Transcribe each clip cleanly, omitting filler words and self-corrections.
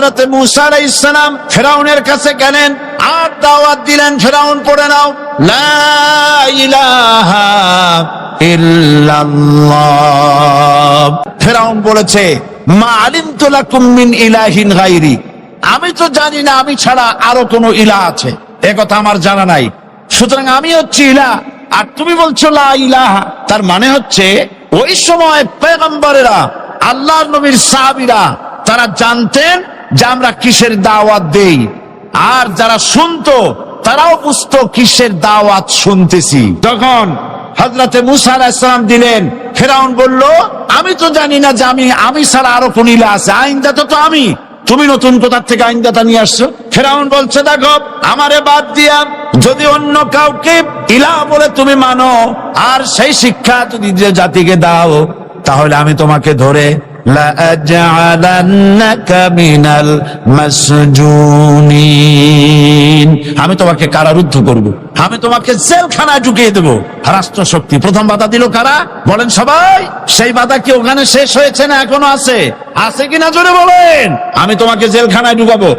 হযরতে মূসা আলাইহিস সালাম ফিরআউনের কাছে গেলেন আর দাওয়াত দিলেন, ফিরআউন পড়ে নাও লা ইলাহা ইল্লাল্লাহ। ফিরআউন বলেছে মা আলিমতু লাকুম মিন ইলাহিন গায়রি, আমি তো জানি না আমি ছাড়া আরো কোনো ইলাহ আছে, এ কথা আমার জানা নাই, সুতরাং আমি হচ্ছি ইলাহ আর তুমি বলছো লা ইলাহা। তার মানে হচ্ছে ওই সময় পয়গম্বরেরা, আল্লাহর নবীর সাহাবীরা তারা জানতেন যে আমরা কিসের দাওয়াত দেই, আর যারা শুনতো তারাও বুঝতো কিসের দাওয়াত শুনতেছি। তখন হযরতে মূসা আলাইহিস সালাম দিলেন, ফিরআউন বলল আমি তো জানি না যে আমি ছাড়া আরো কোন ইলাহ আছে, আইনদাতা তো আমি, তুমি নতুন কোথা থেকে আইনদাতা নিয়ে আসছো? ফিরআউন বলছে দেখো আমারে বাদ দিয়া যদি অন্য কাউকে ইলাহ বলে তুমি মানো আর সেই শিক্ষা যদি জাতিকে দাও, তাহলে আমি তোমাকে ধরে লাআজআলান্নাকা মিনাল মাসজুনিন, আমি তোমাকে কারারুদ্ধ করব, আমি তোমাকে জেলখানায় ঢুকিয়ে দেব। রাষ্ট্রশক্তি প্রথম বাধা দিল কারা বলেন সবাই? সেই বাধা কি ওখানে শেষ হয়েছে না এখনো আছে? আছে কিনা জোরে বলেন। আমি তোমাকে জেলখানায় ঢুকাবো।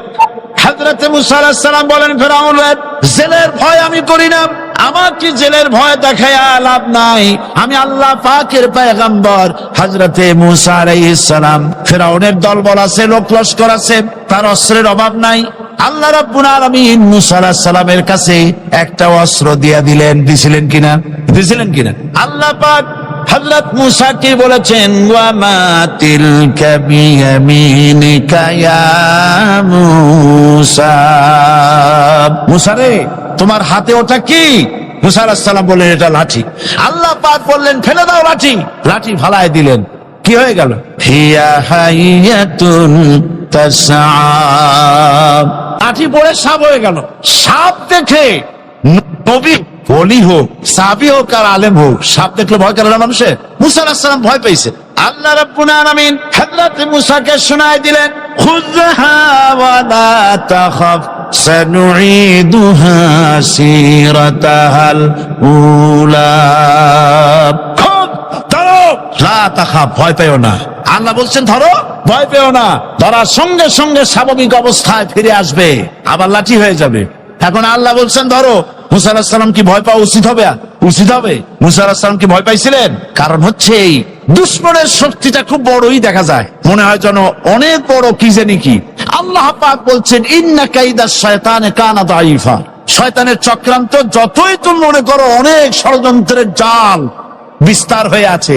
হযরতে মূসা আলাইহিস সালাম বলেন ফিরআউন জেলের ভয় আমি করি না, আমার কি জেলের ভয় দেখায়া লাভ নাই, আমি আল্লাহ পাকের পয়গম্বর। হযরতে মূসা আলাইহিস সালাম, ফিরআউনের দলবল আছে, লোক লস্কর আছে, তার অস্ত্রের অভাব নাই। আল্লাহ রাব্বুল আলামিন মূসা আলাইহিস সালামের কাছে একটা অস্ত্র দিয়া দিলেন, দিছিলেন কিনা? আল্লাহ পাক হযরত মূসা কি বলেছেন ওয়া মা তিলকা বিয়ামিনিকা ইয়া মূসা, মূসা রে তোমার হাতে ওটা কি? মূসা আলাইহিস সালাম বললেন এটা লাঠি। আল্লাহ পাক বললেন ফেলে দাও লাঠি, লাঠি ফালায় দিলেন, কি হয়ে গেল? হিয়া হাইয়াতুন তাসআ, লাঠি পড়ে সাপ হয়ে গেল। সাপ দেখে নবী বলি হোক, সাহাবী হোক আর আলেম হোক, সাপ দেখলে ভয় করে না মানুষের? মূসা আলাইহিস সালাম ভয় পেয়েছে। আল্লাহ রাব্বুল আলামিন হযরত মূসাকে শোনায় দিলেন খুযহা ওয়া লা তাখাফ সানুঈদুহা সিরাতাহাল উলা, ধরো লা তাখাফ, ভয় পেও না। আল্লাহ বলছেন ধরো, ভয় পেও না। ধরার সঙ্গে সঙ্গে স্বাভাবিক অবস্থায় ফিরে আসবে, আবার লাঠি হয়ে যাবে। এখন আল্লাহ বলছেন ধরো, মূসা আলাইহিস সালাম কি ভয় পাওয়া উচিত হবে? মূসা আলাইহিস সালাম কি ভয় পাইছিলেন? কারণ হচ্ছে এই দুশমনের শক্তিটা খুব বড়ই দেখা যায়, মনে হয় যেন অনেক বড় কি জানি কি। আল্লাহ পাক বলছেন ইন্না কাইদাশ শায়তানে কানা দাঈফা, শয়তানের চক্রান্ত যতই তুমি মনে করো অনেক ষড়যন্ত্রের জাল বিস্তার হয়ে আছে,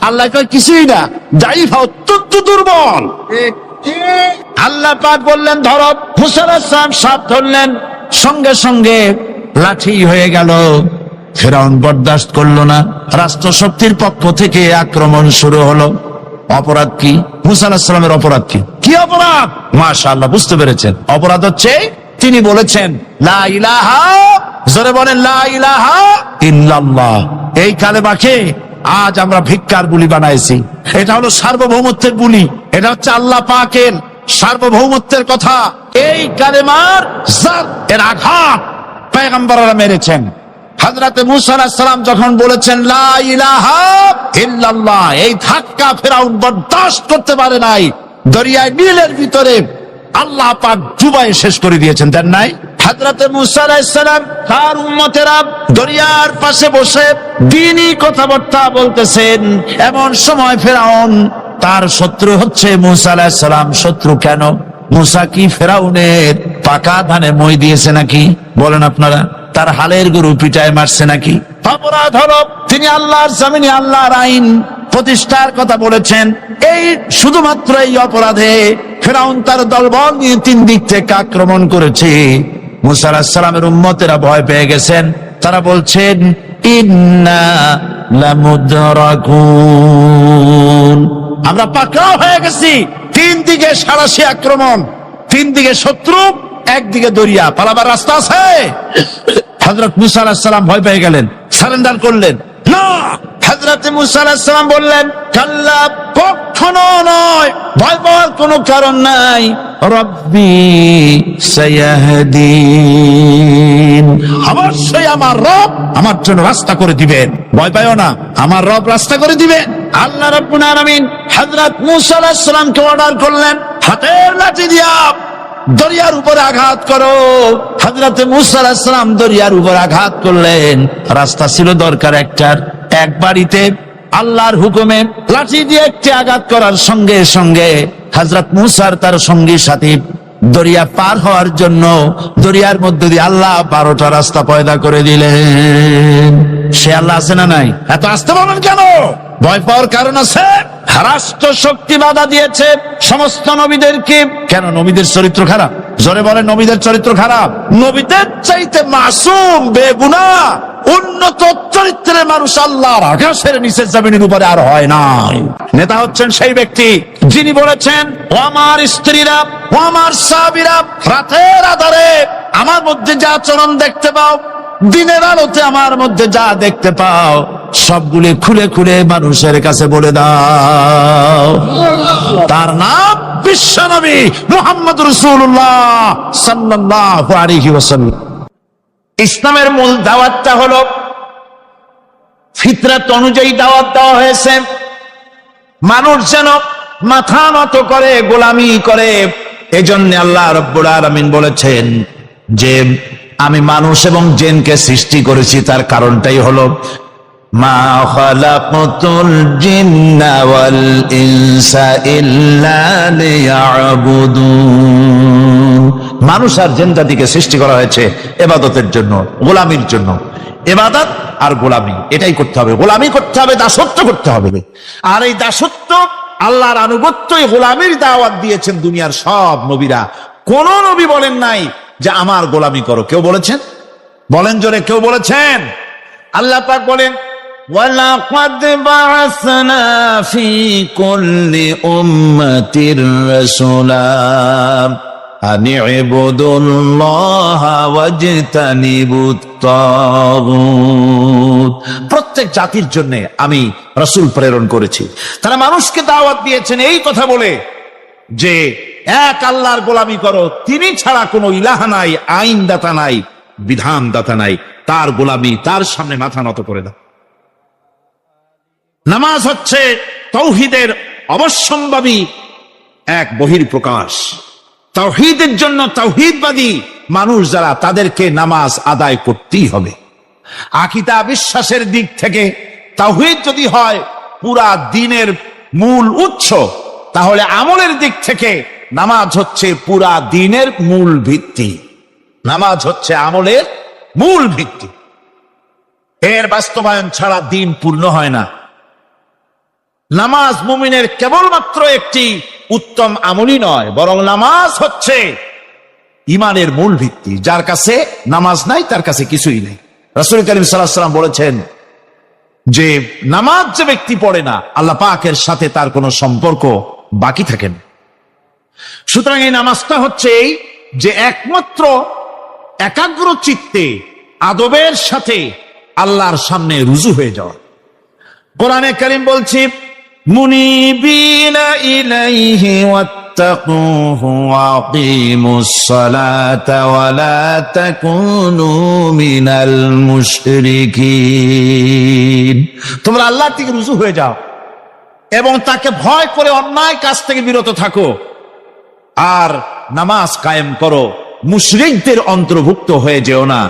আল্লাহ কয় কিছুই না, দাঈফা অত্যন্ত দুর্বল। আল্লাহ পাক বললেন ধরো, মূসা আলাইহিস সালাম সাপ ধরলেন, সঙ্গে সঙ্গে লাঠি হয়ে গেল। ফিরআউন বরদাস্ত করলো না, রাষ্ট্রশক্তির পক্ষ থেকে আক্রমণ শুরু হলো। অপরাধ কি? মূসা আলাইহিস সালামের অপরাধ কি অপরাধ? মাশাআল্লাহ বুঝতে পেরেছেন। অপরাধ হচ্ছে তিনি বলেছেন লা ইলাহা, জোরে বলেন লা ইলাহা ইল্লাল্লাহ। এই কালেমাকে আজ আমরা ভিক্ষার বুলি বানাইছি। এটা হলো সার্বভৌমত্বের বুলি, এটা হচ্ছে আল্লাহ পাকের সার্বভৌমত্বের কথা। এই কালেমার জাত এর আঘাত পয়গম্বররা মেরেছেন। হযরতে মূসা আলাইহিস সালাম যখন বলেছেন লা ইলাহা ইল্লাল্লাহ, এই ধাক্কা ফিরআউন বরদাস্ত করতে পারে নাই। দরিয়ায় নীলের ভিতরে আল্লাহ পাক ডুবাই শেষ করে দিয়েছেন, দেন নাই? হযরতে মূসা আলাইহিস সালাম তার উম্মতেরা দরিয়ার পাশে বসে দ্বীনি কথাবার্তা বলতেছেন। এমন সময় ফিরআউন, তার শত্রু হচ্ছে মূসা আলাইহিস সালাম। শত্রু কেন? মূসা কি ফিরআউনের পাকা ধানে মই দিয়েছে নাকি? বলেন আপনারা। তার হালের গরু পিটায় মারছে নাকি? অপরাধ হলো তিনি আল্লাহর জমিনে আল্লাহর আইন প্রতিষ্ঠার কথা বলেছেন। এই শুধুমাত্র এই অপরাধে ফিরআউন তার দলবল নিয়ে 3 দিক থেকে আক্রমণ করেছে। মূসা আলাইহিস সালামের উম্মতেরা ভয় পেয়ে গেছেন। তারা বলছেন ইন্না লামুদরাকুন, আমরা পাকড়াও হয়ে গেছি। 3 দিকে সারাশি আক্রমণ, 3 দিকে শত্রু, একদিকে দরিয়া, পালাবার রাস্তা আছে? হযরত মূসা আলাইহিস সালাম ভয় পেয়ে গেলেন, সারেন্ডার করলেন না। হযরত মূসা আলাইহিস সালাম বললেন কাল্লা, কখনো নয়, ভয় পাওয়ার কোনো কারণ নাই। রব্বি সায়াহদিন, অবশ্যই আমার রব আমার জন্য রাস্তা করে দিবেন, ভয় পাইও না, আমার রব রাস্তা করে দিবেন। আল্লাহ রাব্বুল আলামিন হযরত মূসা আলাইহিস সালামকে অর্ডার করলেন হাতের লাঠি দিয়া দরিয়ার উপরে আঘাত করো। হযরত মূসা আলাইহিস সালাম দরিয়ার উপর আঘাত করলেন। রাস্তা ছিল দরকার একটার, এক বাড়িতে আল্লাহর হুকুমে লাঠি দিয়ে একটি আঘাত করার সঙ্গে সঙ্গে হযরত মূসার তার সঙ্গী সাথী দরিয়া পার হওয়ার জন্য দরিয়ার মধ্যে দিয়ে আল্লাহ 12টা রাস্তা পয়দা করে দিলেন। সে আল্লাহ আছে না নাই? এত আসতে বলেন কেন? ভয় পাওয়ার কারণ আছে। রাষ্ট্র শক্তি বাধা দিয়েছে সমস্ত নবীদেরকে। কেন? নবীদের চরিত্র খারাপ? জোরে বলে, নবীদের চরিত্র খারাপ? নবীদের চাইতে মাসুম বেগুনাহ উন্নত চরিত্রের মানুষ আল্লাহর আকাশের নিচে জমিনের উপরে আর হয় নাই। নেতা হচ্ছেন সেই ব্যক্তি যিনি বলেছেন, ও আমার স্ত্রীরা, ও আমার সাহাবীরা, রাতের আধারে আমার মধ্যে যা আচরণ দেখতে পাও, দিনের আলোতে আমার মধ্যে যা দেখতে পাও, সবগুলি খুলে খুলে মানুষের কাছে বলে দাও। তার নাম বিশ্বনবী মুহাম্মদ রাসূলুল্লাহ সাল্লাল্লাহু আলাইহি ওয়াসাল্লাম। ইসলামের মূল দাওয়াতটা হলো ফিতরাত অনুযায়ী দাওয়াত দেওয়া হয়েছে। মানুষ যেন মাথা নত করে, গোলামি করে। এজন্য আল্লাহ রাব্বুল আলামিন বলেছেন যে আমি মানুষ এবং জিনকে সৃষ্টি করেছি, তার কারণটাই হলো মা খালাকতুল জিন্না ওয়াল ইনসা ইল্লা লিয়াবুদুন। মানুষ আর জিন জাতিকে সৃষ্টি করা হয়েছে ইবাদতের জন্য, গোলামির জন্য। ইবাদত আর গোলামি এটাই করতে হবে, গোলামি করতে হবে, দাসত্ব করতে হবে। আর এই দাসত্ব, আল্লাহর আনুগত্যই গোলামির দাওয়াত দিয়েছেন দুনিয়ার সব নবীরা। কোন নবী বলেন নাই যে আমার গোলামি করো। কেউ বলেছেন? বলেন জোরে, কেউ বলেছেন? আল্লাহ পাক বলেন, ওয়ালাকাদ বা'আসনা ফি কুল্লি উম্মাতির রাসূলা আন ইবুদুল্লাহা ওয়াজতানিবুত তাগুত। প্রত্যেক জাতির জন্য আমি রাসূল প্রেরণ করেছি। তারা মানুষকে দাওয়াত দিয়েছেন এই কথা বলে যে এক আল্লাহর গোলামি করো, তিনি ছাড়া কোনো ইলাহ নাই, আইনদাতা নাই, বিধানদাতা নাই, তার গোলামি, তার সামনে মাথা নত করে দাও। নামাজ হচ্ছে তাওহীদের অবশ্যম্ভাবী এক বহির্প্রকাশ। তাওহীদের জন্য তাওহীদবাদী মানুষ যারা, তাদেরকে নামাজ আদায় করতেই হবে। আকীদা বিশ্বাসের দিক থেকে তাওহীদ যদি হয় পুরা দ্বীনের মূল উৎস, তাহলে আমলের দিক থেকে নামাজ হচ্ছে পুরা দ্বীনের মূল ভিত্তি। নামাজ হচ্ছে আমলের মূল ভিত্তি। এর বাস্তবায়ন ছাড়া দ্বীন পূর্ণ হয় না। নামাজ মুমিনের কেবলমাত্র একটি উত্তম আমলই নয়, বরং নামাজ হচ্ছে ইমানের মূল ভিত্তি। যার কাছে নামাজ নাই তার কাছে কিছুই নেই। রাসূল করিম সাল্লাল্লাহু আলাইহি ওয়াসাল্লাম বলেছেন যে নামাজ যে ব্যক্তি পড়ে না, আল্লাহ পাকের সাথে তার কোনো সম্পর্ক বাকি থাকে না। সুতরাং এই নামাজটা হচ্ছে এই যে একমাত্র একাগ্র চিত্তে আদবের সাথে আল্লাহর সামনে রুজু হয়ে যাওয়া। কোরআনে কারীম বলছে, মুনিবিনা ইলাইহি ওয়াত্তাকুহু ওয়া আকিমুস সালাতা ওয়া লা তাকুনু মিনাল মুশরিকিন। তোমরা আল্লাহর দিকে রুজু হয়ে যাও এবং তাকে ভয় করে অন্যায় কাজ থেকে বিরত থাকো, আর নামাজ কায়েম করো। মুশরিকদের অন্তর্ভুক্ত হয়ে যেও না।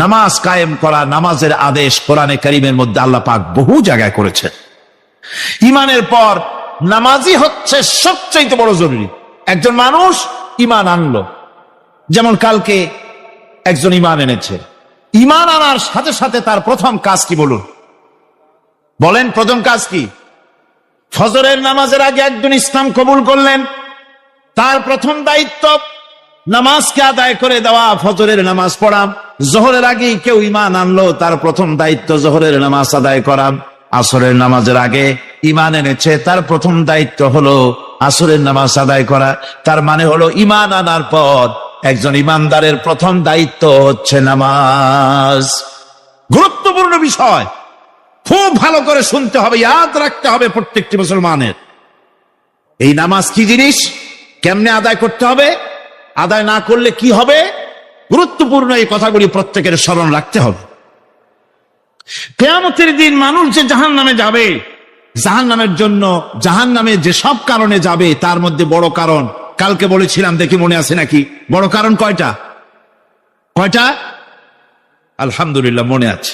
নামাজ কায়েম করা, নামাজের আদেশ কোরআনে কারীমের মধ্যে আল্লাহ পাক বহু জায়গায় করেছেন। ঈমানের পর নামাজই হচ্ছে সবচেয়ে বড় জরুরি। একজন মানুষ ঈমান আনলো, যেমন কালকে একজন ঈমান এনেছে। ঈমান আনার সাথে সাথে তার প্রথম কাজ কি বলুন? বলেন, প্রথম কাজ কি? ফজরের নামাজের আগে একজন ইসলাম কবুল করলেন, তার প্রথম দায়িত্ব নামাজকে আদায় করে দেওয়া, ফজরের নামাজ পড়া। জোহরের আগে কেউ ঈমান আনলো, তার প্রথম দায়িত্ব জোহরের নামাজ আদায় করা। আসরের নামাজের আগে ঈমান এনেছে, তার প্রথম দায়িত্ব হলো আসরের নামাজ আদায় করা। তার মানে হলো ঈমান আনার পর একজন ঈমানদারের প্রথম দায়িত্ব হচ্ছে নামাজ। গুরুত্বপূর্ণ বিষয়, খুব ভালো করে শুনতে হবে, ইয়াদ রাখতে হবে প্রত্যেকটি মুসলমানের। এই নামাজ কি জিনিস, কেমনে আদায় করতে হবে, আদায় না করলে কি হবে, গুরুত্বপূর্ণ এই কথাগুলি প্রত্যেকের স্মরণ রাখতে হবে। কিয়ামতের দিন মানুষ যে জাহান্নামে যাবে, জাহান্নামের জন্য, জাহান্নামে যে সব কারণে যাবে, তার মধ্যে বড় কারণ কালকে বলেছিলাম, দেখি মনে আছে নাকি, বড় কারণ কয়টা? কয়টা? আলহামদুলিল্লাহ মনে আছে।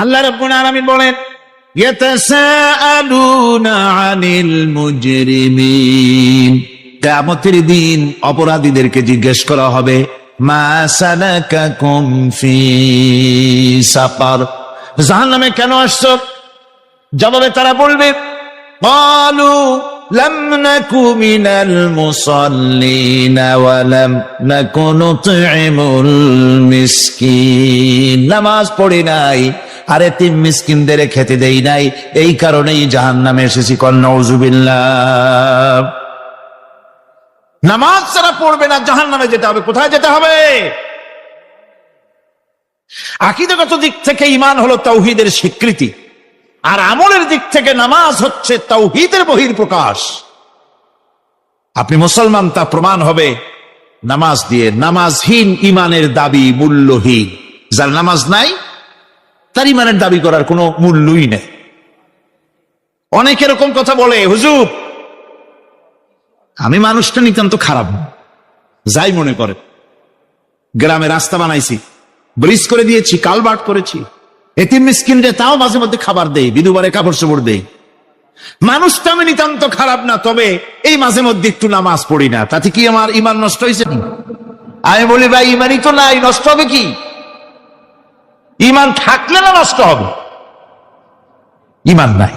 আল্লাহ রাব্বুল আলামিন বলেন, ইয়াতাসাআলুনা আনিল মুজরিমিন, কিয়ামতের দিন অপরাধীদেরকে জিজ্ঞেস করা হবে, মা সালাকাকুম ফি সাকার, জাহান্নামে কেন আসছো? জবাবে তারা বলবে, ক্বালু লাম নাকু মিনাল মুসাল্লিন ওয়া লাম নাকু নুতঈমুল মিসকিন, নামাজ পড়ি নাই আর এতিম মিসকিনদের খেতে দেই নাই, এই কারণেই জাহান্নামে এসেছি। কল নাউযুবিল্লাহ। নামাজ যারা পড়বে না জাহান্নামে যেতে হবে। কোথায় যেতে হবে? আকীদাগত দিক থেকে ঈমান হলো তাওহীদের স্বীকৃতি, আর আমলের দিক থেকে নামাজ হচ্ছে তাওহীদের বহিঃপ্রকাশ। আপনি মুসলমান তা প্রমাণ হবে নামাজ দিয়ে। নামাজহীন ঈমানের দাবি মূল্যহীন। যার নামাজ নাই তার ঈমানের দাবি করার কোনো মূল্যই নেই। অনেক এরকম কথা বলে, হুজুর আমি মানুষটা নিতান্ত খারাপ না, যাই মনে করে, গ্রামে রাস্তা বানাইছি, ব্রিজ করে দিয়েছি, কালভার্ট করেছি, এতিম মিসকিনরে তাও মাঝে মধ্যে খাবার দেই, বিধবারে কাপড় চোপড় দেই, মানুষটা আমি নিতান্ত খারাপ না, তবে এই মাঝে মধ্যে একটু নামাজ পড়ি না, তাতে কি আমার ঈমান নষ্ট হয়েছে? আমি বলি, ভাই ঈমানই তো নাই, নষ্ট হবে কি? ঈমান থাকলে না নষ্ট হবে? ঈমান নাই।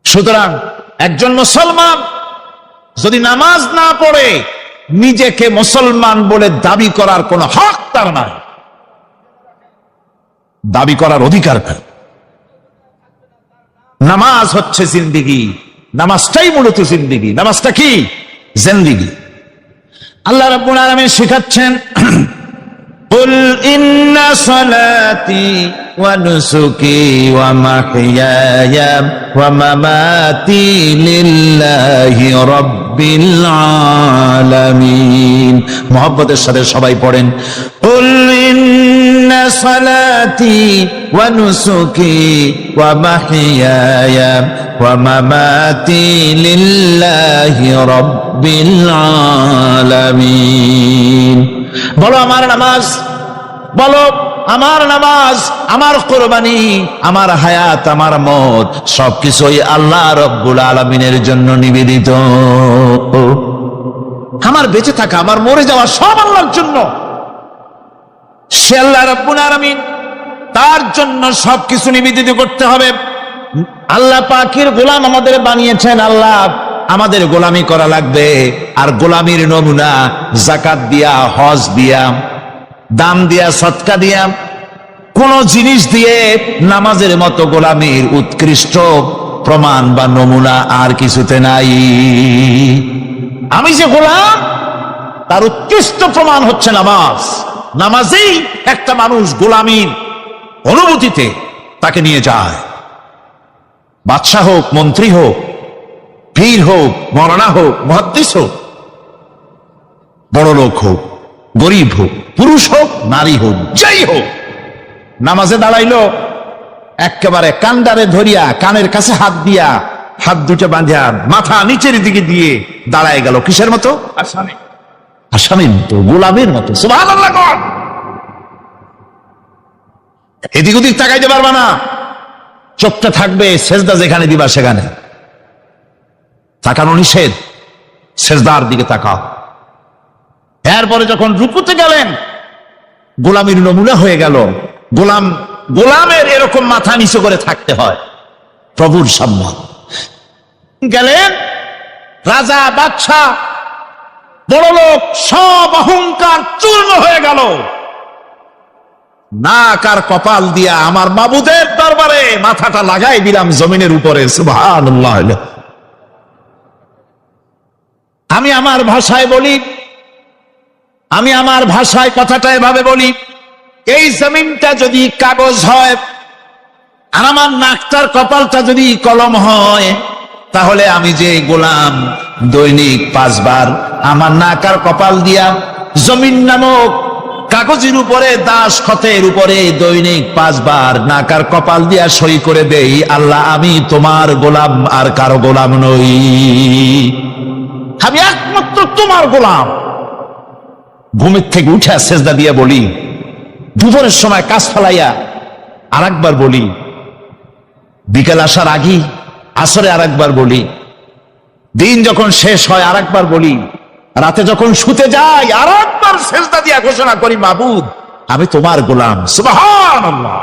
সুতরাং একজন মুসলমান যদি নামাজ না পড়ে নিজেকে মুসলমান বলে দাবি করার কোন হক তার নাই, দাবি করার অধিকার নাই। নামাজ হচ্ছে জিন্দেগি, নামাজটাই মূলত জিন্দেগি। নামাজটা কি? জিন্দেগি। আল্লাহ রাব্বুল আলামিন শেখাচ্ছেন, কুল ইন্না সালাতি ওয়া নুসুকি ওয়া মাহইয়ায়া ওয়া মামাতি লিল্লাহি রাব্বিল আলামিন। মুহাব্বতের সাথে সবাই পড়েন, কুল ইন্না সালাতি ওয়া নুসুকি ওয়া মাহইয়ায়া ওয়া মামাতি লিল্লাহি রাব্বিল আলামিন। বলো আমার নামাজ, বলো আমার নামাজ, আমার কোরবানি, আমার হায়াত, আমার মত সবকিছুই আল্লাহ রব্বুল আলামিনের জন্য নিবেদিত। আমার বেঁচে থাকা, আমার মরে যাওয়া সব আল্লাহর জন্য। সে আল্লাহ রব্বুল আলামিন, তার জন্য সবকিছু নিবেদিত করতে হবে। আল্লাহ পাকের গোলাম আমাদের বানিয়েছেন, আল্লাহ আমাদের গোলামি করা লাগবে। আর গোলামির নমুনা যাকাত দিয়া, হজ দিয়া, দাম দিয়া, সদকা দিয়া, কোন জিনিস দিয়ে নামাজের মতো গোলামির উৎকৃষ্ট প্রমাণ বা নমুনা আর কিছুতে নাই। আমি যে গোলাম তার উৎকৃষ্ট প্রমাণ হচ্ছে নামাজ। নামাজেই একটা মানুষ গোলামির অনুভূতিতে তাকে নিয়ে যায়। বাদশাহ হোক, মন্ত্রী হোক, পীর হোক, মৌলানা হোক, মুহাদ্দিস হোক, বড় লোক হোক, গরিব হোক, পুরুষ হোক, নারী হোক, যাই হোক, নামাজে দাঁড়াইলো, একেবারে কান্ডারে ধরিয়া কানের কাছে হাত দিয়া, হাত দুটো বাঁধিয়া মাথা নিচের দিকে দিয়ে দাঁড়ায় গেল। কিসের মতো? আসামি, আসামির মতো, গোলামের মতো। সুবহানাল্লাহ। এদিক ওদিক তাকাইতে পারবা না, চোখটা থাকবে সেজদা যেখানে দিবা সেখানে। তাকানো নিষেধ, সেজদার দিকে তাকাও। এরপরে যখন রুকুতে গেলেন, গোলামির নমুনা হয়ে গেল। গোলামের এরকম মাথা নিচু করে থাকতে হয় প্রভুর সামনে। গেলেন রাজা, বাদশা, বড় লোক, সব অহংকার চূর্ণ হয়ে গেল। নাক আর কপাল দিয়া আমার মাবুদের দরবারে মাথাটা লাগাই দিলাম জমিনের উপরে। সুবহানাল্লাহ। আমি আমার ভাষায় বলি, আমি আমার ভাষায় কথাটা এভাবে বলি, এই জমিনটা যদি কাগজ হয় আর আমার নাকটার কপালটা যদি কলম হয়, তাহলে আমি যে গোলাম দৈনিক 5 বার আমার নাক আর কপাল দিয়া জমিন নামক কাগজের উপরে দাস খতের উপরে দৈনিক 5 বার নাকার কপাল দিয়া সই করে দেই, আল্লাহ আমি তোমার গোলাম আর কারো গোলাম নই, আমি একমাত্র তোমার গোলাম। ঘুমের থেকে উঠে সেজদা দিয়ে বলি, দুপুরের সময় কাজ ফেলাইয়া আর একবার বলি, বিকেল আসার আগেই আসরে আর একবার বলি, দিন যখন শেষ হয় আর একবার বলি, রাতে যখন শুতে যাই আর একবার সেজদা দিয়া ঘোষণা করি, মাবুদ আমি তোমার গোলাম। সুবহানাল্লাহ।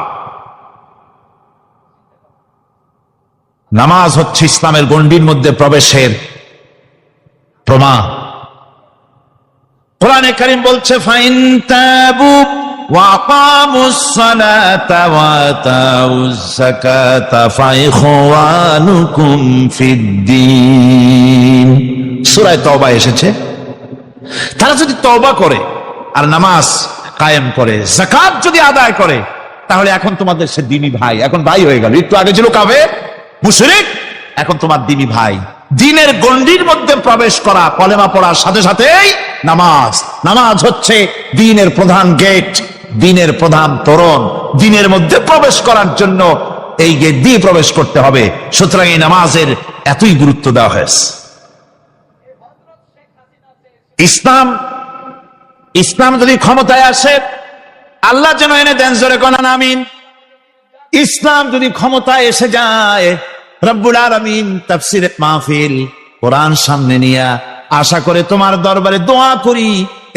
নামাজ হচ্ছে ইসলামের গণ্ডির মধ্যে প্রবেশের প্রমাণ। কোরআনে কারীম বলছে, ফাইন তাবু ওয়া আকামুস সালাতা ওয়া আতাউজ যাকাতা ফাইখওয়ানুকুম ফিদ্দীন। সূরা তওবা এসেছে, তারা যদি তওবা করে আর নামাজ কায়েম করে, যাকাত যদি আদায় করে, তাহলে এখন তোমাদের সে দ্বীনি ভাই, এখন ভাই হয়ে গেল। একটু আগে ছিল কাফের মুশরিক, এখন তোমার দ্বীনি ভাই। দ্বীনের গণ্ডির মধ্যে প্রবেশ করা, কলেমা পড়ার সাথে সাথেই নামাজ। নামাজ হচ্ছে দ্বীনের প্রধান গেট, দ্বীনের প্রধান তোরণ। দ্বীনের মধ্যে প্রবেশ করার জন্য এই গেট দিয়ে প্রবেশ করতে হবে। সুতরাং এই নামাজের এতই গুরুত্ব দেওয়া হয়েছে। ইসলাম যদি ক্ষমতায় আসে, আল্লাহ যেন এনে দেন, জোরে কোন আমিন। ইসলাম যদি ক্ষমতায় এসে যায়, রব্বুল আলামিন তাফসীরে মাহফিল কোরআন সামনে নিয়ে আশা করে তোমার দরবারে দোয়া করি,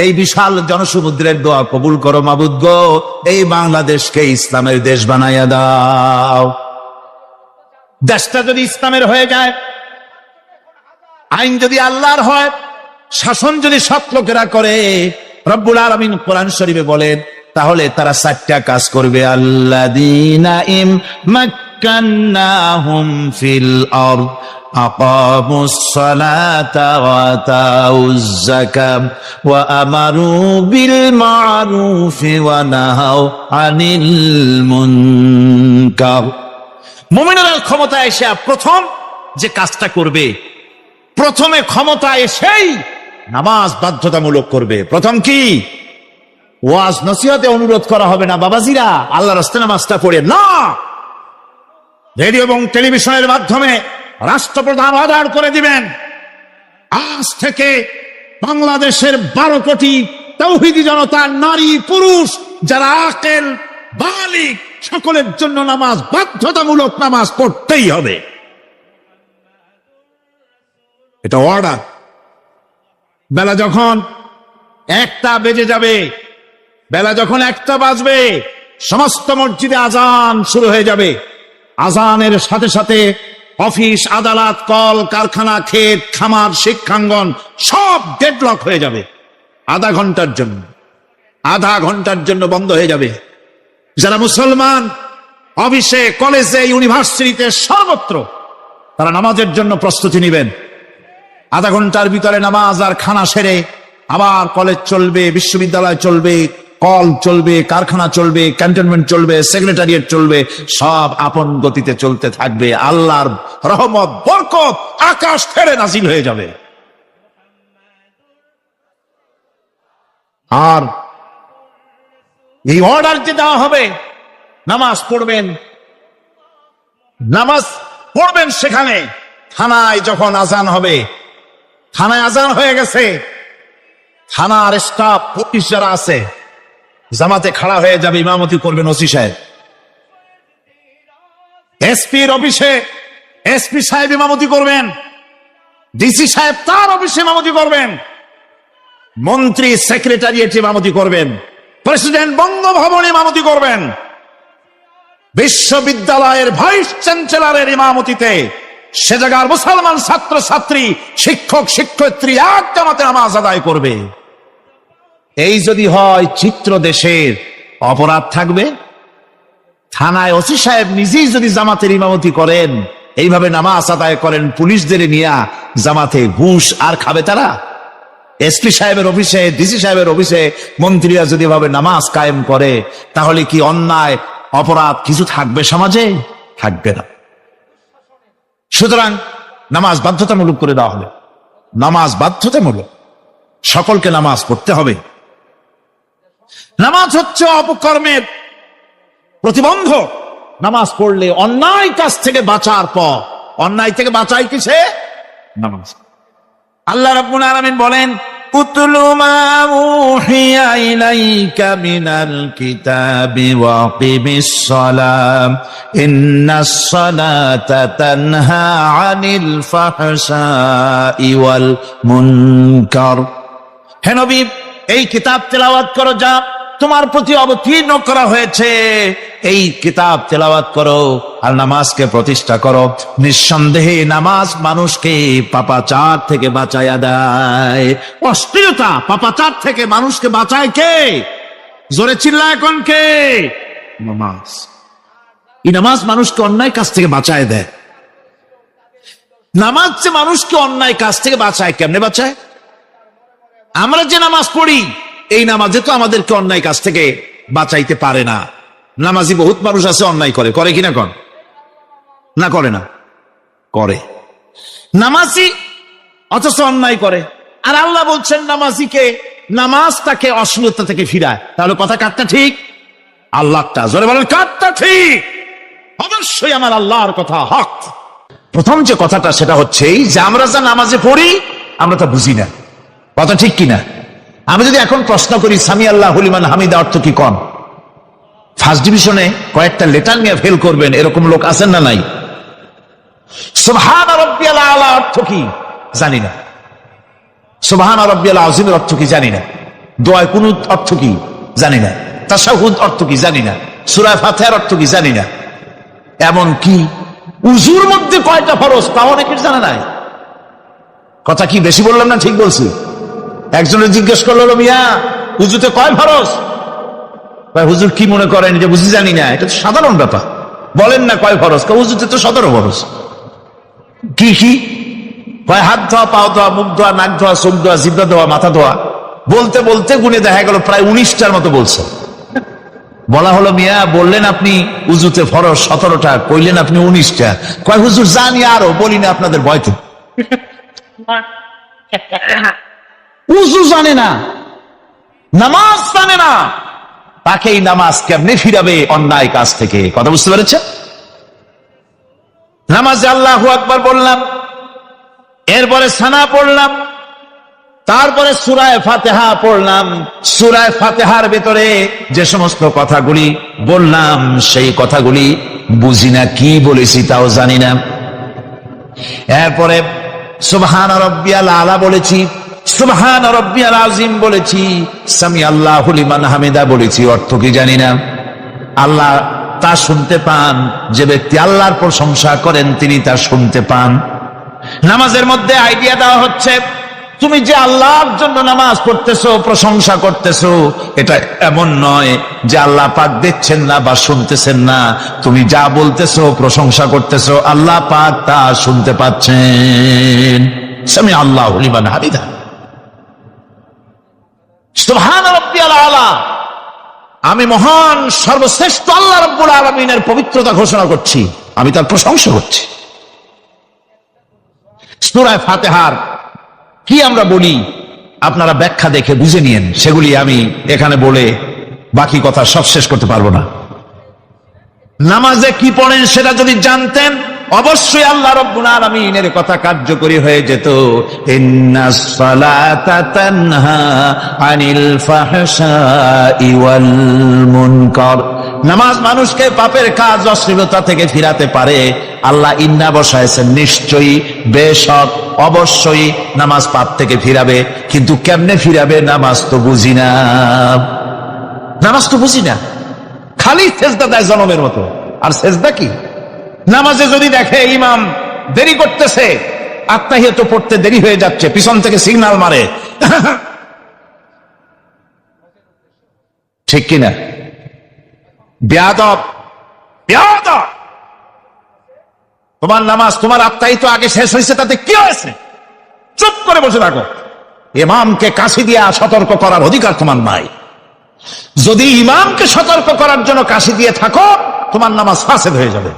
এই বিশাল জনসমুদ্রের দোয়া কবুল করো মাবুদ গো, এই বাংলাদেশকে ইসলামের দেশ বানাইয়া দাও। দেশটা যদি ইসলামের হয়ে যায়, আইন যদি আল্লাহর হয়, শাসন যদি সৎ লোকেরা করে, রব্বুল আলামিন কোরআন শরীফে বলেন, তাহলে তারা 4টা কাজ করবে। আল্লাযীনা ইম্মাক্কান্নাহুম ফিল আরদ আকামুস সালাতা ওয়া আতাউজ যাকাত ওয়া আমারু বিল মা'রুফি ওয়া নাহাউ আনিল মুনকার। মুমিনেরা ক্ষমতায় এসে প্রথম যে কাজটা করবে, প্রথমে ক্ষমতা এসেই নামাজ বাধ্যতামূলক করবে। প্রথম কি? ওয়াজ নসিহতে অনুরোধ করা হবে না, বাবাজিরা আল্লাহর রাস্তায় নামাজটা পড়ে না। রেডিও এবং টেলিভিশনের মাধ্যমে রাষ্ট্রপ্রধান অর্ডার করে দিবেন, আজ থেকে বাংলাদেশের 12 কোটি তাওহীদি জনতা, নারী পুরুষ যারা আকেল বালিগ, সকলের জন্য নামাজ বাধ্যতামূলক, নামাজ পড়তেই হবে। এটা অর্ডার। বেলা যখন 1টা বেজে যাবে, বেলা যখন 1টা বাজবে, সমস্ত মসজিদে আজান শুরু হয়ে যাবে। আজানের সাথে সাথে অফিস, আদালত, কল কারখানা, ক্ষেত খামার, শিক্ষাঙ্গন সব ডেডলক হয়ে যাবে। আধা ঘন্টার জন্য বন্ধ হয়ে যাবে। যারা মুসলমান অফিসে, কলেজে, ইউনিভার্সিটিতে, সর্বত্র তারা নামাজের জন্য প্রস্তুতি নেবেন। আধা ঘন্টার ভিতরে নামাজ আর খানা সেরে আবার কলেজ চলবে, বিশ্ববিদ্যালয় চলবে, কল চলবে, কারখানা চলবে, ক্যান্টনমেন্ট চলবে, সেক্রেটারিয়েট চলবে, সব আপন গতিতে চলতে থাকবে। আল্লাহর রহমত, বরকত আকাশ ফেরে নাজিল হয়ে যাবে। আর এই অর্ডার যে দেওয়া হবে, নামাজ পড়বেন সেখানে। থানায় যখন আজান হবে, থানায় আজান হয়ে গেছে, থানার স্টাফ, পুলিশ যারা আছে জামাতে খাড়া হয়ে যাবে, ইমামতি করবেন ওসি সাহেব। এসপির অফিসে এসপি সাহেব ইমামতি করবেন, ডিসি সাহেব তার অফিসে ইমামতি করবেন, মন্ত্রী সেক্রেটারিয়েট ইমামতি করবেন, প্রেসিডেন্ট বঙ্গভবনে ইমামতি করবেন, বিশ্ববিদ্যালয়ের ভাইস চ্যান্সেলরের ইমামতিতে সে জায়গার মুসলমান ছাত্র ছাত্রী, শিক্ষক শিক্ষয়িত্রী এক জামাতে নামাজ আদায় করবে। এই যদি হয় চিত্র দেশের, অপরাধ থাকবে। থানায় ওসি সাহেব নিজেই যদি জামাতের ইমামতি করেন, এইভাবে নামাজ আদায় করেন, পুলিশদের নিয়ে জামাতে ঘুষ আর খাবে তারা? এসপি সাহেবের অফিসে, ডিসি সাহেবের অফিসে মন্ত্রীরা যদি ভাবে নামাজ কায়েম করে, তাহলে কি অন্যায় অপরাধ কিছু থাকবে সমাজে? থাকবে না। সুতরাং নামাজ বাধ্যতামূলক করে দেওয়া হবে। নামাজ বাধ্যতামূলক, সকলকে নামাজ পড়তে হবে। নামাজ হচ্ছে অপকর্মের প্রতিবন্ধক। নামাজ পড়লে অন্যায় কাজ থেকে বাঁচার পর, অন্যায় থেকে বাঁচাই কিসে? নামাজ। আল্লাহ রাব্বুল আলামিন বলেন, উতলু মা উহিয়া ইলাইকা মিনাল কিতাবি ওয়া আকিমিস সালাম ইন্নাস সালাতা তানহা আনিল ফাহশাই ওয়াল মুনকার। হে নবী, এই কিতাব তেলাওয়াত করো যা তোমার প্রতি অবতীর্ণ করা হয়েছে, এই কিতাব তেলাওয়াত করো আর নামাজকে প্রতিষ্ঠা করো। নিঃসন্দেহে নামাজ মানুষকে পাপাচার থেকে বাঁচায়া দেয়। অশ্লীলতা, পাপাচার থেকে মানুষকে বাঁচায় কে? জোরে চিল্লায় কোন কে? নামাজ। এই নামাজ মানুষকে অন্যায় কাজ থেকে বাঁচায় দেয়। নামাজ যে মানুষকে অন্যায় কাজ থেকে বাঁচায়, কেমনে বাঁচায়? আমরা যে নামাজ পড়ি, এই নামাজে তো আমাদেরকে অন্যায় কাজ থেকে বাঁচাইতে পারে না। নামাজি বহুত মানুষ আছে অন্যায় করে, করে কিনা? কন না করে না? করে। নামাজি অথচ অন্যায় করে। আর আল্লাহ বলছেন নামাজিকে, নামাজ তাকে অশ্লীলতা থেকে ফিরায়। তাহলে কথা কারটা ঠিক? আল্লাহটা। জোরে বলেন কারটা ঠিক? অবশ্যই আমার আল্লাহর কথা হক। প্রথম যে কথাটা সেটা হচ্ছে যে আমরা যা নামাজে পড়ি আমরা তা বুঝি না। কথা ঠিক কিনা? আমি যদি এখন প্রশ্ন করি সামি আল্লাহু লিমান হামিদা অর্থ কি, কোন ফার্স্ট ডিভিশনে কয়েকটা লেটার নিয়ে ফেল করবেন, এরকম লোক আছেন না নাই? সুবহান রাব্বিয়াল আলা অর্থ কি জানি না। সুবহান রাব্বিয়াল আযীমের অর্থ কি জানি না। দোয়া কুনুত অর্থ কি জানি না। তাশাহুদ অর্থ কি জানি না। সূরা ফাতিহার অর্থ কি জানি না। এমন কি উযুর মধ্যে কয়টা ফরজ তা অনেকের জানা নাই। কথা কি বেশি বললাম না ঠিক বলছি? একজনের জিজ্ঞেস করলো, মিয়া উযুতে কয় ফরজ? ভাই হুজুর কি মনে করেন যে বুঝি জানি না? এটা তো সাধারণ ব্যাপার, বলেন না কয় ফরজ? উযুতে তো 17 ফরজ। কি কি? কয় হাত ধোয়া, পাও ধোয়া, মুখ ধোয়া, নাক ধোয়া, চোখ ধোয়া, জিহ্বা ধোয়া, মাথা ধোয়া। বলতে বলতে গুনে দেখা গেল প্রায় 19টার মতো বলছে। বলা হলো, মিয়া বললেন আপনি উযুতে ফরজ 17টা, কইলেন আপনি 19টা। কয় হুজুর জানি আরো, বলি না আপনাদের ভয়তে। উযু জানে না, নামাজ জানে না, তাকে এই নামাজ কেমনে ফিরাবে অন্যায় কাজ থেকে? কথা বুঝতে পেরেছে? নামাজে আল্লাহু আকবার বললাম, এরপরে সানা পড়লাম, তারপরে সূরা ফাতিহা পড়লাম। সূরা ফাতিহার ভিতরে যে সমস্ত কথাগুলি বললাম সেই কথাগুলি বুঝি না, কি বলেছি তাও জানি না। এরপরে সুবহান রাব্বিয়াল আলা বলেছি, সুবহান রাব্বিয়াল আযীম বলেছি, সামি আল্লাহু লিমান হামিদা বলেছি, অর্থ কি জানি না। আল্লাহ তা শুনতে পান, যে ব্যক্তি আল্লাহর প্রশংসা করেন তিনি তা শুনতে পান। নামাজের মধ্যে আইডিয়া দেওয়া হচ্ছে, তুমি যে আল্লাহর জন্য নামাজ পড়তেছো, প্রশংসা করতেছো, এটা এমন নয় যে আল্লাহ পাক দেখছেন না বা শুনতেছেন না। তুমি যা বলতেছো, প্রশংসা করতেছো, আল্লাহ পাক তা শুনতে পাচ্ছেন। সামি আল্লাহু লিমান হামিদা। সুবহান রাব্বিয়াল আলা। আমি মহান সর্বশ্রেষ্ঠ আল্লাহ রাব্বুল আলামিনের পবিত্রতা ঘোষণা করছি, আমি তার প্রশংসা করছি। সূরা ফাতিহার কি আমরা বলি আপনারা ব্যাখ্যা দেখে বুঝে নিয়েন, সেগুলি আমি এখানে বলে বাকি কথা সব শেষ করতে পারবো না। নামাজে কি পড়েন সেটা যদি জানতেন, অবশ্যই আল্লাহ রাব্বুল আলামিনের কথা কার্যকরী হয়ে যেত। ইন্নাস সালাতা তানহা আনিল ফাহশাই ওয়াল মুনকার। নামাজ মানুষকে পাপের কাজ, অশ্লীলতা থেকে ফিরাতে পারে। আল্লাহ ইন্না বসাইছেন, নিশ্চয়ই, বেশক, অবশ্যই নামাজ পাপ থেকে ফিরাবে। কিন্তু কেমনে ফিরাবে নামাজ তো বুঝি না। নামাজ তো বুঝি না, খালি সেজদা দেয় জনমের মতো। আর সেজদা কি? নামাজে যদি দেখে ইমাম দেরি করতেছে, আত্তাহিয়াত পড়তে দেরি হয়ে যাচ্ছে, পিছন থেকে সিগন্যাল মারে, ঠিক কিনা? বেয়াদব, বেয়াদব। তোমার নামাজ, তোমার আত্তাহিয়াত আগে শেষ হয়েছে, তাতে কি হয়েছে? চুপ করে বসে থাকো। ইমামকে কাশি দিয়া সতর্ক করার অধিকার তোমার নাই। যদি ইমামকে সতর্ক করার জন্য কাশি দিয়ে থাকো, তোমার নামাজ ফাসেদ হয়ে যাবে।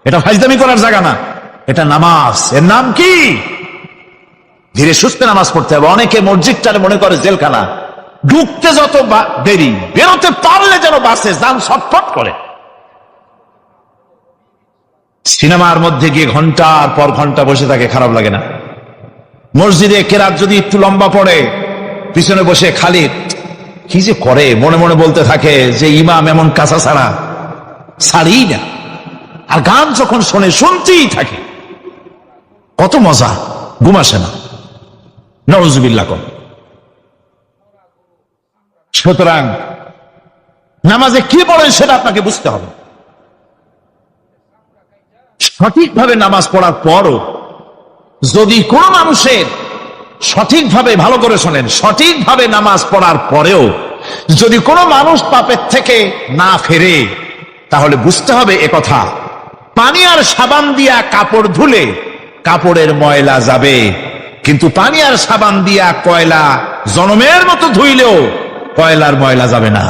এটা ফাজলামি করার জায়গা না, এটা নামাজ। এর নাম কি? ধীরে সুস্থে নামাজ পড়তে হবে। অনেকে মসজিদটার মনে করে জেলখানা, ঢুকতে যত দেরি, বেরোতে পারলে যেন বাসে যান ছটফট করে। সিনেমার মধ্যে গিয়ে ঘন্টার পর ঘন্টা বসে থাকে, খারাপ লাগে না? মসজিদে কেরাত যদি একটু লম্বা পড়ে, পিছনে বসে খালি কি যে করে, মনে মনে বলতে থাকে যে ইমাম এমন কাঁচা ছাড়া ছাড়ি না। আর গান যখন শোনে শুনতেই থাকে, কত মজা, ঘুম আসে না। নওয়াজুবিল্লাহ। সুতরাং নামাজে কি পড়েন সেটা আপনাকে বুঝতে হবে। সঠিকভাবে নামাজ পড়ার পরও যদি কোন মানুষের সঠিকভাবে, ভালো করে শোনেন, সঠিকভাবে নামাজ পড়ার পরেও যদি কোনো মানুষ পাপের থেকে না ফেরে, তাহলে বুঝতে হবে একথা, পানি আর সাবান দিয়া কাপড় ধুলে কাপড়ের ময়লা যাবে, কিন্তু পানি আর সাবান দিয়া কয়লা জনমের মতো ধুইলেও কয়লার ময়লা যাবে না।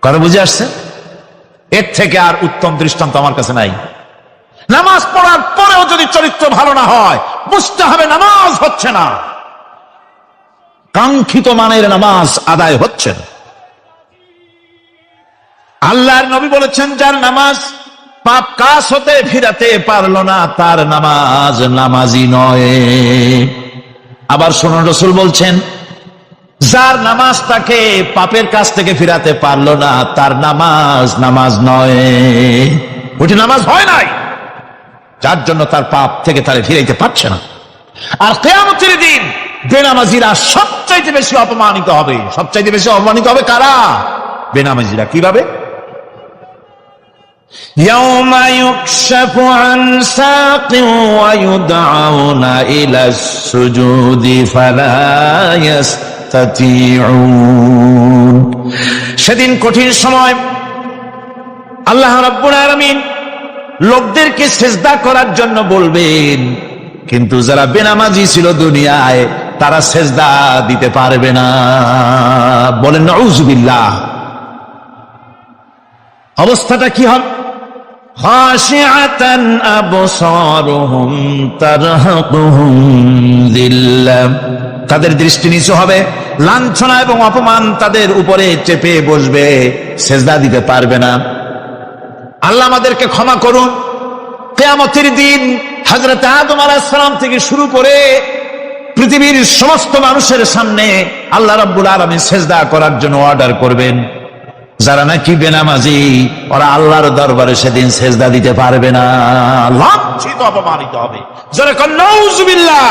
কথা বুঝে আসছে? এর থেকে আর উত্তম দৃষ্টান্ত আমার কাছে নাই। নামাজ পড়ার পরেও যদি চরিত্র ভালো না হয়, বুঝতে হবে নামাজ হচ্ছে না, কাঙ্ক্ষিত মানের নামাজ আদায় হচ্ছে না। আল্লাহর নবী বলেছেন, যার নামাজ পাপ কাজ হতে ফিরাতে পারলো না, তার নামাজ নামাজি নয়। আবার শুনুন, রাসূল বলছেন, যার নামাজ তাকে পাপের কাছ থেকে ফিরাতে পারলো না, তার নামাজ নামাজ নয়, ওটি নামাজ হয় নাই, যার জন্য তার পাপ থেকে তারে ফিরাইতে পারছে না। আর কিয়ামতের দিন বেনামাজিরা সবচাইতে বেশি অপমানিত হবে। সবচাইতে বেশি অপমানিত হবে কারা? বেনামাজিরা। কিভাবে? يوم يكشف عن ساق ويدعون إلى السجود فلا يستطيعون। সেদিন কঠিন সময় আল্লাহ রাব্বুল আলামিন লোকদেরকে সিজদা করার জন্য বলবেন, কিন্তু যারা বেনামাজি ছিল দুনিয়ায়, তারা সিজদা দিতে পারবে না। বলেন নাউযুবিল্লাহ। অবস্থাটা কি হবে? খাশিআতান আবসারুহুম তারহাকুহুম যিল্লাহ। তাদের দৃষ্টি নিচু হবে, লাঞ্ছনা এবং অপমান তাদের উপরে চেপে বসবে, সিজদা দিতে পারবে না। আল্লাহ আমাদেরকে ক্ষমা করুন। কিয়ামতের দিন হযরত আদম আলাইহিস সালাম থেকে শুরু করে পৃথিবীর সমস্ত মানুষের সামনে আল্লাহ রাব্বুল আলামিন সিজদা করার জন্য অর্ডার করবেন। যারা নাকি বেনামাজি, ওরা আল্লাহর দরবারে সেদিন সিজদা দিতে পারবে না, লাঞ্ছিত অপমানিত হবে। যারা কন নাউযুবিল্লাহ।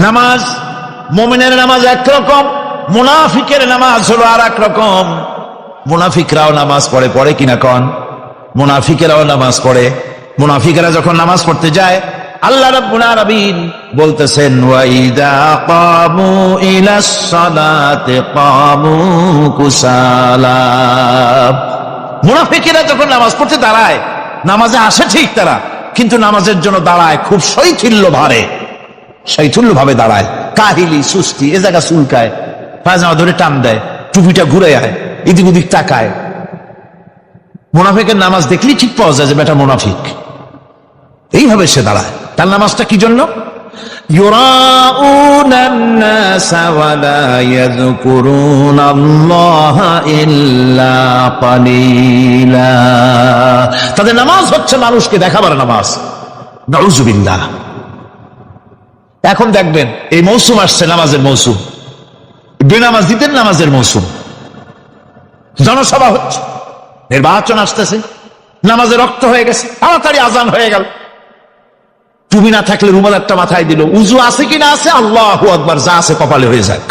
নামাজ, মুমিনের নামাজ একরকম, মুনাফিকের নামাজ হলো আর এক রকম। মুনাফিকরাও নামাজ পড়ে, পড়ে কিনা কন? মুনাফিকেরাও নামাজ পড়ে। মুনাফিকেরা যখন নামাজ পড়তে যায়, আল্লাহ রাব্বুল আলামিন বলতেছেন, ওয়াইদা কামু ইলাস সালাতি কামু কুসালা। মুনাফিকেরা যখন নামাজ পড়তে দাঁড়ায়, নামাজে আসে ঠিক তারা, কিন্তু নামাজের জন্য দাঁড়ায় খুব শৈথিল্য ভাবে, শৈথিল্য ভাবে দাঁড়ায়, কাহিলি সুস্তি, এ জায়গা চুলকায়, পায়জামা ধরে টান দেয়, টুপিটা ঘুরে আয়, এদিক ওদিক তাকায়। মুনাফিকের নামাজ দেখলেই ঠিক পাওয়া যায় যে বেটা মুনাফিক। এইভাবে সে দাঁড়ায়। তার নামাজটা কি জন্য? ইউরাউনান নাসা ওয়া লা ইয়াযকুরুনাল্লাহা ইল্লা কালিলা। তাদের নামাজ হচ্ছে মানুষকে দেখাবার নামাজ। নাউযুবিল্লাহ। এখন দেখবেন এই মৌসুম আসছে, নামাজের মৌসুম, বেনামাজিদের নামাজের মৌসুম। জনসভা হচ্ছে, নির্বাচন আসতেছে, নামাজে রক্ত হয়ে গেছে, তাড়াতাড়ি আজান হয়ে গেল, টুপি না থাকলে রুমাল একটা মাথায় দিল, উজু আছে কিনা আছে, আল্লাহু আকবার, যা আছে কপালে হয়ে যাক।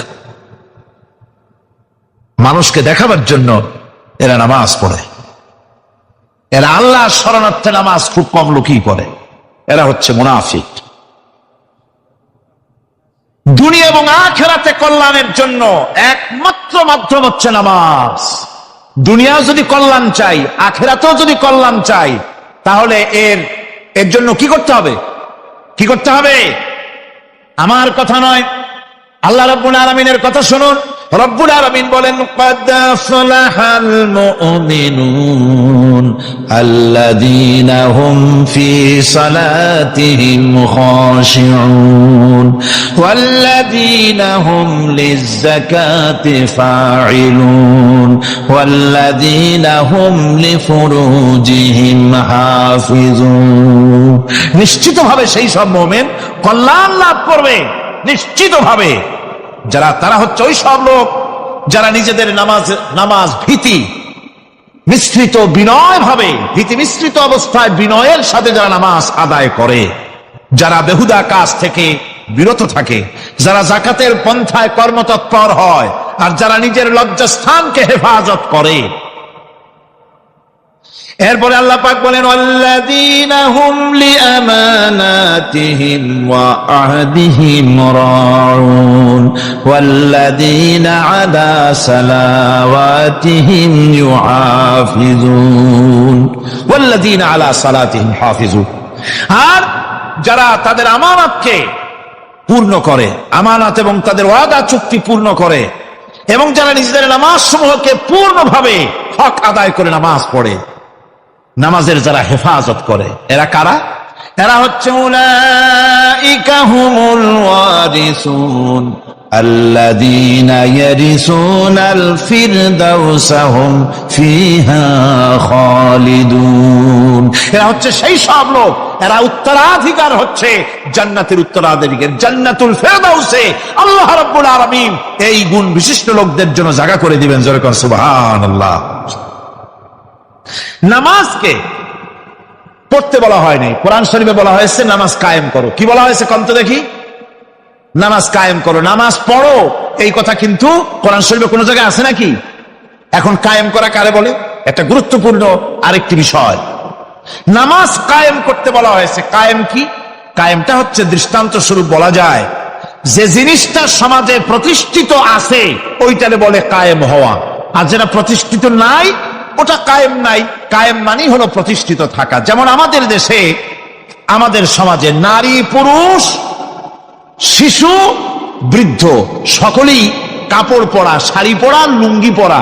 মানুষকে দেখাবার জন্য এরা নামাজ পড়ে। এরা আল্লাহর শরণার্থে নামাজ খুব কম লোকই পড়ে। এরা হচ্ছে মুনাফিক। দুনিয়া এবং আখিরাতে কল্যাণের জন্য একমাত্র মাধ্যম হচ্ছে নামাজ। দুনিয়াও যদি কল্যাণ চাই, আখিরাতেও যদি কল্যাণ চাই, তাহলে এর জন্য কি করতে হবে? কি করতে হবে? আমার কথা নয়, আল্লাহ রাব্বুল আলামিনের কথা শুনুন। রব্বুল আলামিন বলেন قد أفلح المؤمنون الذين هم في صلاتهم خاشعون والذين هم للزكاة فاعلون والذين هم لفروجهم حافظون নিশ্চিতভাবে সেই সব মুমিন কল্যাণ লাভ করবে নিশ্চিতভাবে যারা তারা হচ্ছে ওই সব লোক যারা নিজেদের নামাজ ভীতি মিশ্রিত বিনয় ভাবে ভীতি মিশ্রিত অবস্থায় বিনয়ের সাথে যারা নামাজ আদায় করে, যারা বেহুদা কাজ থেকে বিরত থাকে, যারা যাকাতের পন্থায় কর্মতৎপর হয়, আর যারা নিজের লজ্জাস্থানকে হেফাজত করে। এরপরে আল্লাহ পাক বলেন ওয়াল্লাযীনা হুম লিআমানাতিহিম ওয়া আহদিহিম রাউন ওয়াল্লাযীনা আলা সালাওয়াতিহিম ইউহাফিজুন ওয়াল্লাযীনা আলা সালাতিহিম হাফিজুন। আর যারা তাদের আমানতকে পূর্ণ করে, আমানত এবং তাদের ওয়াদা চুক্তি পূর্ণ করে, এবং যারা নিজেদের নামাজ সমূহকে পূর্ণভাবে হক আদায় করে নামাজ পড়ে, নামাজের যারা হেফাজত করে, এরা কারা? এরা হচ্ছে উলাইকা হুমুল ওয়ারিসুন আল্লাযীনা ইয়ারিসুনাল ফিরদাউসা হুম ফিহা খালিদুন। এরা হচ্ছে সেই সব লোক, এরা উত্তরাধিকার হচ্ছে জান্নাতের উত্তরাধিকার, জান্নাতুল ফিরদাউসে আল্লাহ রাব্বুল আলামিন এই গুণ বিশিষ্ট লোকদের জন্য জায়গা করে দিবেন। জোরে করে সুবহানাল্লাহ। নামাজকে পড়তে বলা হয়নি, কোরআন শরীফে বলা হয়েছে নামাজ কায়েম করো। কি বলা হয়েছে কম তো দেখি? নামাজ কায়েম করো, নামাজ পড়ো। এই কথা কিন্তু কোরআন শরীফে কোন জায়গায় আছে নাকি? এখন কায়েম করা কারে বলে? একটা গুরুত্বপূর্ণ আরেকটি বিষয়, নামাজ কায়েম করতে বলা হয়েছে। কায়েম কি? কায়েমটা হচ্ছে দৃষ্টান্ত স্বরূপ বলা যায় যে জিনিসটা সমাজে প্রতিষ্ঠিত আছে ওইটারে বলে কায়েম হওয়া, আর যেটা প্রতিষ্ঠিত নাই ওটা কায়েম নাই। কায়েম মানেই হলো প্রতিষ্ঠিত থাকা। যেমন আমাদের দেশে, আমাদের সমাজে নারী পুরুষ শিশু বৃদ্ধ সকলেই কাপড় পরা, শাড়ি পরা, লুঙ্গি পরা,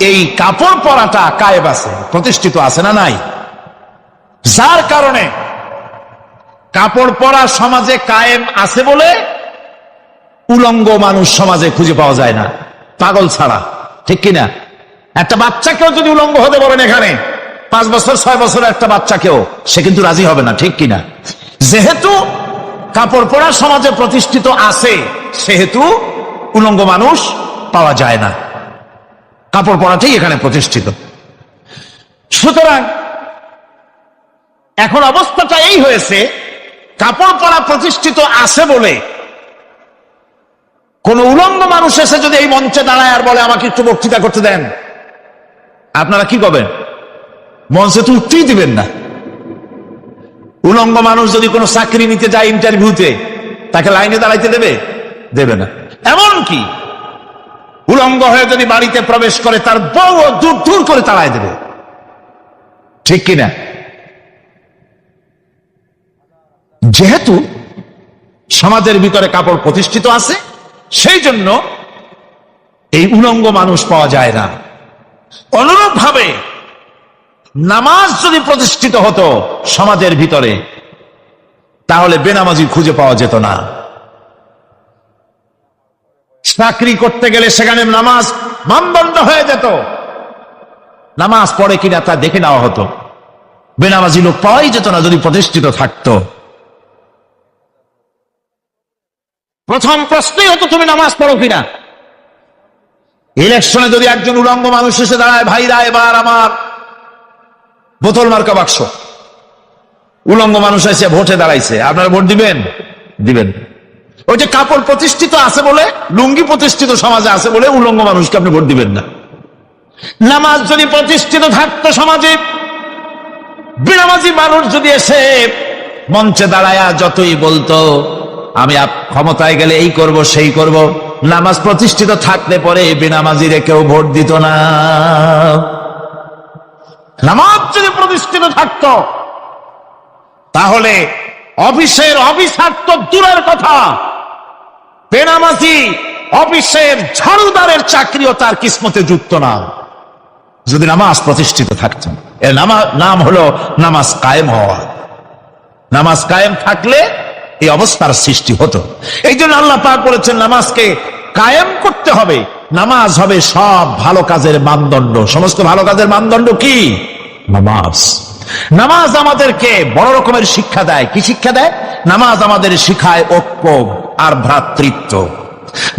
এই কাপড় পরাটা কায়েম আছে, প্রতিষ্ঠিত আছে না নাই? যার কারণে কাপড় পরা সমাজে কায়েম আছে বলে উলঙ্গ মানুষ সমাজে খুঁজে পাওয়া যায় না, পাগল ছাড়া, ঠিক কিনা? একটা বাচ্চাকেও যদি উলঙ্গ হতে বলেন এখানে, 5 বছর 6 বছর একটা বাচ্চাকেও, সে কিন্তু রাজি হবে না, ঠিক কিনা? যেহেতু কাপড় পরা সমাজে প্রতিষ্ঠিত আছে সেহেতু উলঙ্গ মানুষ পাওয়া যায় না, কাপড় পরাটাই এখানে প্রতিষ্ঠিত। সুতরাং এখন অবস্থাটা এই হয়েছে, কাপড় পরা প্রতিষ্ঠিত আছে বলে কোন উলঙ্গ মানুষ এসে যদি এই মঞ্চে দাঁড়ায় আর বলে আমাকে একটু বক্তৃতা করতে দেন, আপনারা কি করবেন? মঞ্চে তো উঠতেই দিবেন না। উলঙ্গ মানুষ যদি কোনো চাকরি নিতে যায় ইন্টারভিউতে, তাকে লাইনে দাঁড়াইতে দেবে? দেবে না। এমন কি উলঙ্গ হয়ে যদি বাড়িতে প্রবেশ করে তার বউ দূর দূর করে তাড়ায় দেবে, ঠিক কিনা? যেহেতু সমাজের ভিতরে কাপড় প্রতিষ্ঠিত আছে সেই জন্য এই উলঙ্গ মানুষ পাওয়া যায় না। অনুরূপ ভাবে নামাজ যদি প্রতিষ্ঠিত হতো সমাজের ভিতরে, তাহলে বেনামাজি খুঁজে পাওয়া যেত না। চাকরি করতে গেলে সেখানে নামাজ মানদণ্ড হয়ে যেত, নামাজ পড়ে কিনা তা দেখে নেওয়া হতো, বেনামাজি লোক পাওয়াই যেত না যদি প্রতিষ্ঠিত থাকতো। প্রথম প্রশ্নই হতো তুমি নামাজ পড়ো কিনা। ইলেকশনে যদি একজন উলঙ্গ মানুষ এসে দাঁড়ায়, ভাইরা এবার আমার বোতল মার্কা বাক্স, উলঙ্গ মানুষ এসে ভোটে দাঁড়াইছে, আপনারা ভোট দিবেন? দিবেন। ওই যে কাপড় প্রতিষ্ঠিত আছে বলে, লুঙ্গি প্রতিষ্ঠিত সমাজে আছে বলে উলঙ্গ মানুষকে আপনি ভোট দিবেন না। নামাজ যদি প্রতিষ্ঠিত থাকতো সমাজে, বেনামাজি মানুষ যদি এসে মঞ্চে দাঁড়ায়া যতই বলতো আমি ক্ষমতায় গেলে এই করব সেই করব, নামাজ প্রতিষ্ঠিত থাকলে পরে বেনামাজিরে কেউ ভোট দিত না। নামাজ যদি প্রতিষ্ঠিত থাকতো তাহলে অফিসের অফিসার তো দূরের কথা, বেনামাজি অফিসের ঝাড়ুদারের চাকরিও তার কিসমতে যুক্ত না, যদি নামাজ প্রতিষ্ঠিত থাকত। এর নাম হলো নামাজ কায়েম হওয়া। নামাজ কায়েম থাকলে এই অবস্থার সৃষ্টি হতো। এই জন্য আল্লাহ পাক বলেছেন নামাজকে কায়েম করতে হবে। নামাজ হবে সব ভালো কাজের মানদণ্ড। সমস্ত ভালো কাজের মানদণ্ড কি? নামাজ। নামাজ আমাদেরকে বড় রকমের শিক্ষা দেয়। কি শিক্ষা দেয়? নামাজ আমাদের শিখায় ঐক্য আর ভ্রাতৃত্ব।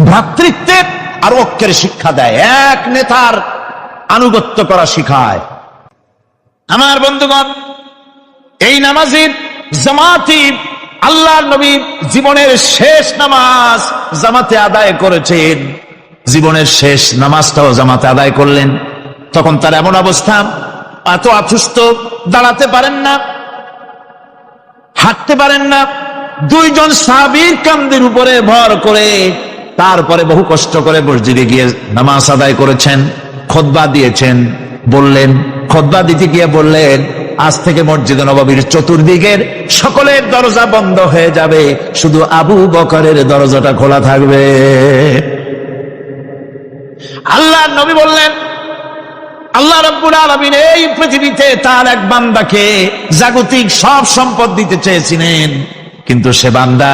ভ্রাতৃত্বের আর ঐক্যের শিক্ষা দেয়। এক নেতার আনুগত্য করা শিখায়। আমার বন্ধুগণ, এই নামাজের জামাতি আল্লাহর নবী জীবনের শেষ নামাজ জামাতে আদায় করেছেন। জীবনের শেষ নামাজটাও জামাতে আদায় করলেন। তখন তার এমন অবস্থা, এত অসুস্থ, দাঁড়াতে পারেন না, হাঁটতে পারেন না। দুইজন সাহাবীর কাঁধের উপরে ভর করে তারপরে বহু কষ্ট করে মসজিদে গিয়ে নামাজ আদায় করেছেন। খুতবা দিয়েছেন। বললেন, খুতবা দিতে গিয়ে বললেন, আজ থেকে মসজিদে নববীর চতুর্দিকের সকলের দরজা বন্ধ হয়ে যাবে, শুধু আবু বকরের দরজাটা খোলা থাকবে। আল্লাহর নবী বললেন, আল্লাহ রাব্বুল আলামিন এই পৃথিবীতে তার এক বান্দাকে জাগতিক সব সম্পদ দিতে চেয়েছিলেন, কিন্তু সে বান্দা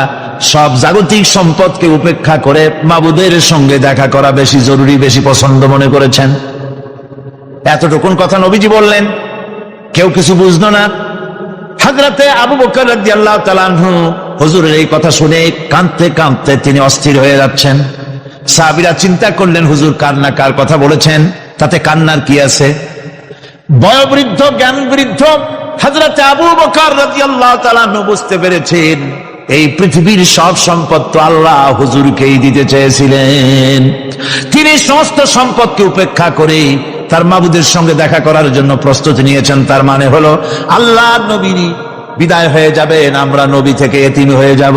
সব জাগতিক সম্পদকে উপেক্ষা করে মাবুদের সঙ্গে দেখা করা বেশি জরুরি, বেশি পছন্দ মনে করেছেন। এতটুকুন কথা নবীজি বললেন, কেউ কিছু বুঝলো না। হযরতে আবু বকর রাদিয়াল্লাহু তাআলা আনহু হুজুরের এই কথা শুনে কাঁদতে কাঁদতে তিনি অস্থির হয়ে যাচ্ছেন। সাহাবীরা চিন্তা করলেন, হুজুর কান্না কার কথা বলেছেন, তাতে কান্নার কি আছে? বয়োবৃদ্ধ, জ্ঞান বৃদ্ধ হযরতে আবু বকর রাদিয়াল্লাহু তাআলা আনহু বুঝতে পেরেছেন এই পৃথিবীর সব সম্পদ তো আল্লাহ হুজুরকেই দিতে চেয়েছিলেন। তিনি সমস্ত সম্পদকে উপেক্ষা করে তার মাবুদের সঙ্গে দেখা করার জন্য প্রস্তুতি নিয়েছেন। তার মানে হলো আল্লাহ নবী বিদায় হয়ে যাবেন, আমরা নবী থেকে এতিম হয়ে যাব।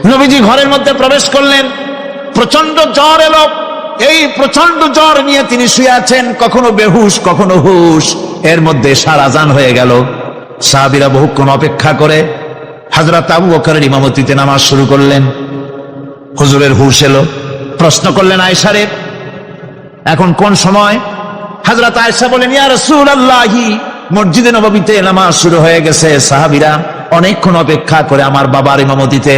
নবীজি ঘরের মধ্যে প্রবেশ করলেন, প্রচন্ড জ্বর এলো। এই প্রচন্ড জ্বর নিয়ে তিনি শুয়ে আছেন, কখনো বেহুশ কখনো হুশ। এর মধ্যে সারা আযান হয়ে গেল। সাহাবীরা বহুক্ষণ অপেক্ষা করে হযরত আবু বকরের ইমামতিতে নামাজ শুরু করলেন। হুজুরের হুশ এলো। প্রশ্ন করলেন, আয়েশা রে, এখন কোন সময়? হযরত আয়েশা বলেন, ইয়া রাসূলুল্লাহ, মসজিদে নববীতে নামাজ শুরু হয়ে গেছে। সাহাবীরা অনেকক্ষণ অপেক্ষা করে আমার বাবার ইমামতিতে